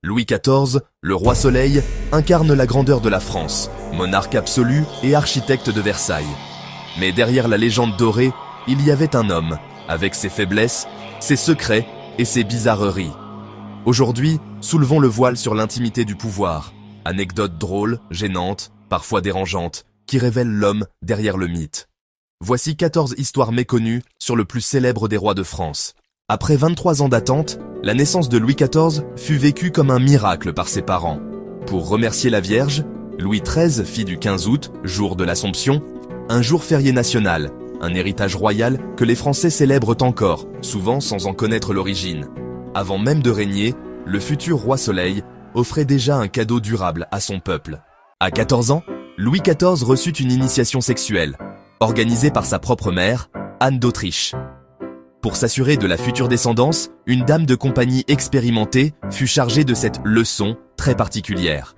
Louis XIV, le roi Soleil, incarne la grandeur de la France, monarque absolu et architecte de Versailles. Mais derrière la légende dorée, il y avait un homme, avec ses faiblesses, ses secrets et ses bizarreries. Aujourd'hui, soulevons le voile sur l'intimité du pouvoir. Anecdotes drôles, gênantes, parfois dérangeantes, qui révèlent l'homme derrière le mythe. Voici 14 histoires méconnues sur le plus célèbre des rois de France. Après 23 ans d'attente, la naissance de Louis XIV fut vécue comme un miracle par ses parents. Pour remercier la Vierge, Louis XIII fit du 15 août, jour de l'Assomption, un jour férié national, un héritage royal que les Français célèbrent encore, souvent sans en connaître l'origine. Avant même de régner, le futur roi Soleil offrait déjà un cadeau durable à son peuple. À 14 ans, Louis XIV reçut une initiation sexuelle, organisée par sa propre mère, Anne d'Autriche. Pour s'assurer de la future descendance, une dame de compagnie expérimentée fut chargée de cette leçon très particulière.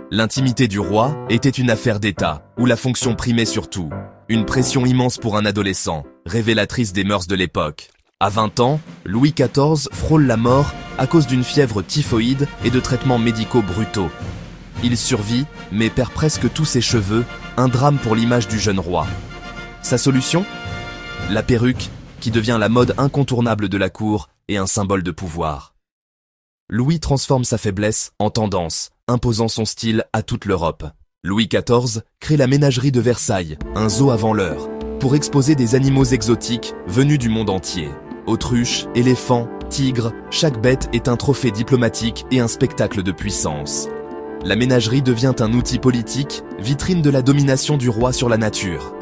L'intimité du roi était une affaire d'État, où la fonction primait surtout. Une pression immense pour un adolescent, révélatrice des mœurs de l'époque. À 20 ans, Louis XIV frôle la mort à cause d'une fièvre typhoïde et de traitements médicaux brutaux. Il survit, mais perd presque tous ses cheveux, un drame pour l'image du jeune roi. Sa solution ? La perruque, qui devient la mode incontournable de la cour et un symbole de pouvoir. Louis transforme sa faiblesse en tendance, imposant son style à toute l'Europe. Louis XIV crée la ménagerie de Versailles, un zoo avant l'heure, pour exposer des animaux exotiques venus du monde entier. Autruches, éléphants, tigres, chaque bête est un trophée diplomatique et un spectacle de puissance. La ménagerie devient un outil politique, vitrine de la domination du roi sur la nature.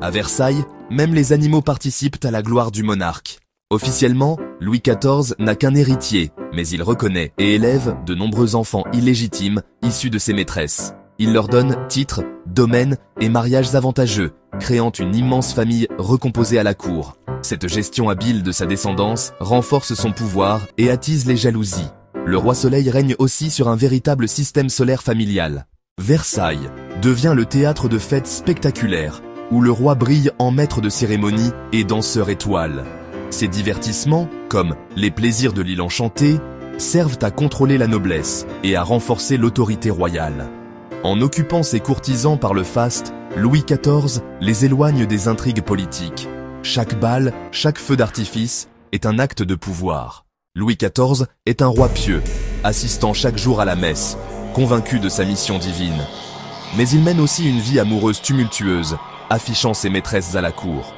À Versailles, même les animaux participent à la gloire du monarque. Officiellement, Louis XIV n'a qu'un héritier, mais il reconnaît et élève de nombreux enfants illégitimes issus de ses maîtresses. Il leur donne titres, domaines et mariages avantageux, créant une immense famille recomposée à la cour. Cette gestion habile de sa descendance renforce son pouvoir et attise les jalousies. Le roi Soleil règne aussi sur un véritable système solaire familial. Versailles devient le théâtre de fêtes spectaculaires, où le roi brille en maître de cérémonie et danseur étoile. Ces divertissements, comme les plaisirs de l'île enchantée, servent à contrôler la noblesse et à renforcer l'autorité royale. En occupant ses courtisans par le faste, Louis XIV les éloigne des intrigues politiques. Chaque bal, chaque feu d'artifice est un acte de pouvoir. Louis XIV est un roi pieux, assistant chaque jour à la messe, convaincu de sa mission divine. Mais il mène aussi une vie amoureuse tumultueuse, affichant ses maîtresses à la cour.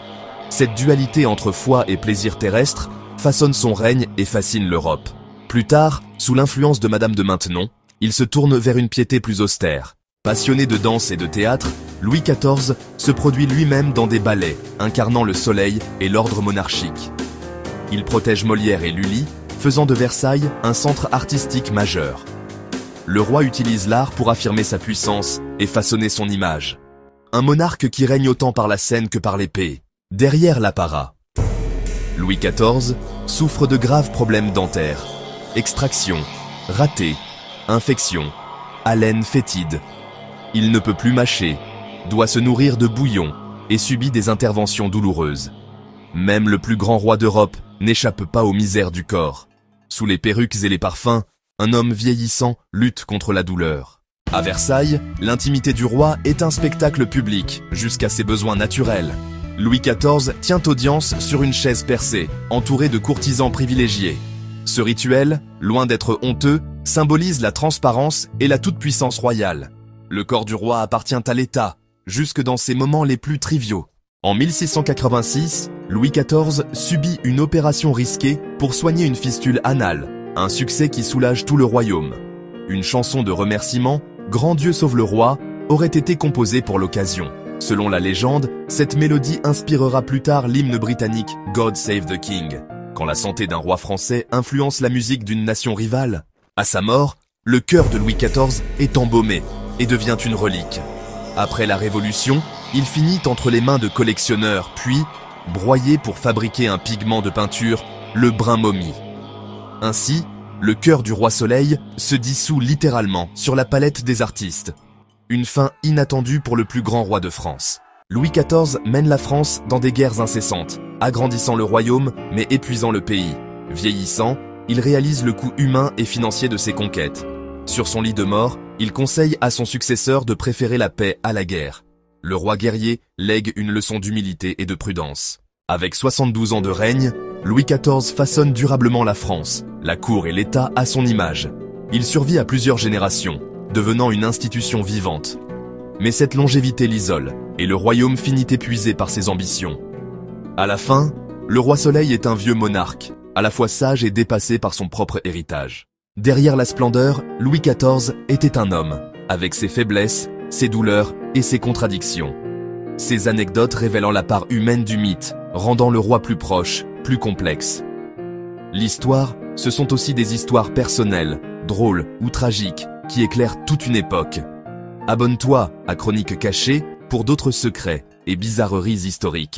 Cette dualité entre foi et plaisir terrestre façonne son règne et fascine l'Europe. Plus tard, sous l'influence de Madame de Maintenon, il se tourne vers une piété plus austère. Passionné de danse et de théâtre, Louis XIV se produit lui-même dans des ballets, incarnant le soleil et l'ordre monarchique. Il protège Molière et Lully, faisant de Versailles un centre artistique majeur. Le roi utilise l'art pour affirmer sa puissance et façonner son image. Un monarque qui règne autant par la scène que par l'épée, derrière l'apparat. Louis XIV souffre de graves problèmes dentaires. Extraction, raté, infection, haleine fétide. Il ne peut plus mâcher, doit se nourrir de bouillon et subit des interventions douloureuses. Même le plus grand roi d'Europe n'échappe pas aux misères du corps. Sous les perruques et les parfums, un homme vieillissant lutte contre la douleur. À Versailles, l'intimité du roi est un spectacle public, jusqu'à ses besoins naturels. Louis XIV tient audience sur une chaise percée, entouré de courtisans privilégiés. Ce rituel, loin d'être honteux, symbolise la transparence et la toute-puissance royale. Le corps du roi appartient à l'État, jusque dans ses moments les plus triviaux. En 1686, Louis XIV subit une opération risquée pour soigner une fistule anale, un succès qui soulage tout le royaume. Une chanson de remerciement, Grand Dieu sauve le roi, aurait été composée pour l'occasion. Selon la légende, cette mélodie inspirera plus tard l'hymne britannique God Save the King. Quand la santé d'un roi français influence la musique d'une nation rivale, à sa mort, le cœur de Louis XIV est embaumé et devient une relique. Après la Révolution, il finit entre les mains de collectionneurs, puis broyé pour fabriquer un pigment de peinture, le brun momie. Ainsi, le cœur du roi Soleil se dissout littéralement sur la palette des artistes. Une fin inattendue pour le plus grand roi de France. Louis XIV mène la France dans des guerres incessantes, agrandissant le royaume mais épuisant le pays. Vieillissant, il réalise le coût humain et financier de ses conquêtes. Sur son lit de mort, il conseille à son successeur de préférer la paix à la guerre. Le roi guerrier lègue une leçon d'humilité et de prudence. Avec 72 ans de règne, Louis XIV façonne durablement la France, la cour et l'État à son image. Il survit à plusieurs générations, devenant une institution vivante. Mais cette longévité l'isole, et le royaume finit épuisé par ses ambitions. À la fin, le roi Soleil est un vieux monarque, à la fois sage et dépassé par son propre héritage. Derrière la splendeur, Louis XIV était un homme, avec ses faiblesses, ses douleurs et ses contradictions. Ces anecdotes révélant la part humaine du mythe, rendant le roi plus proche, plus complexe. L'histoire, ce sont aussi des histoires personnelles, drôles ou tragiques, qui éclairent toute une époque. Abonne-toi à Chroniques Cachées pour d'autres secrets et bizarreries historiques.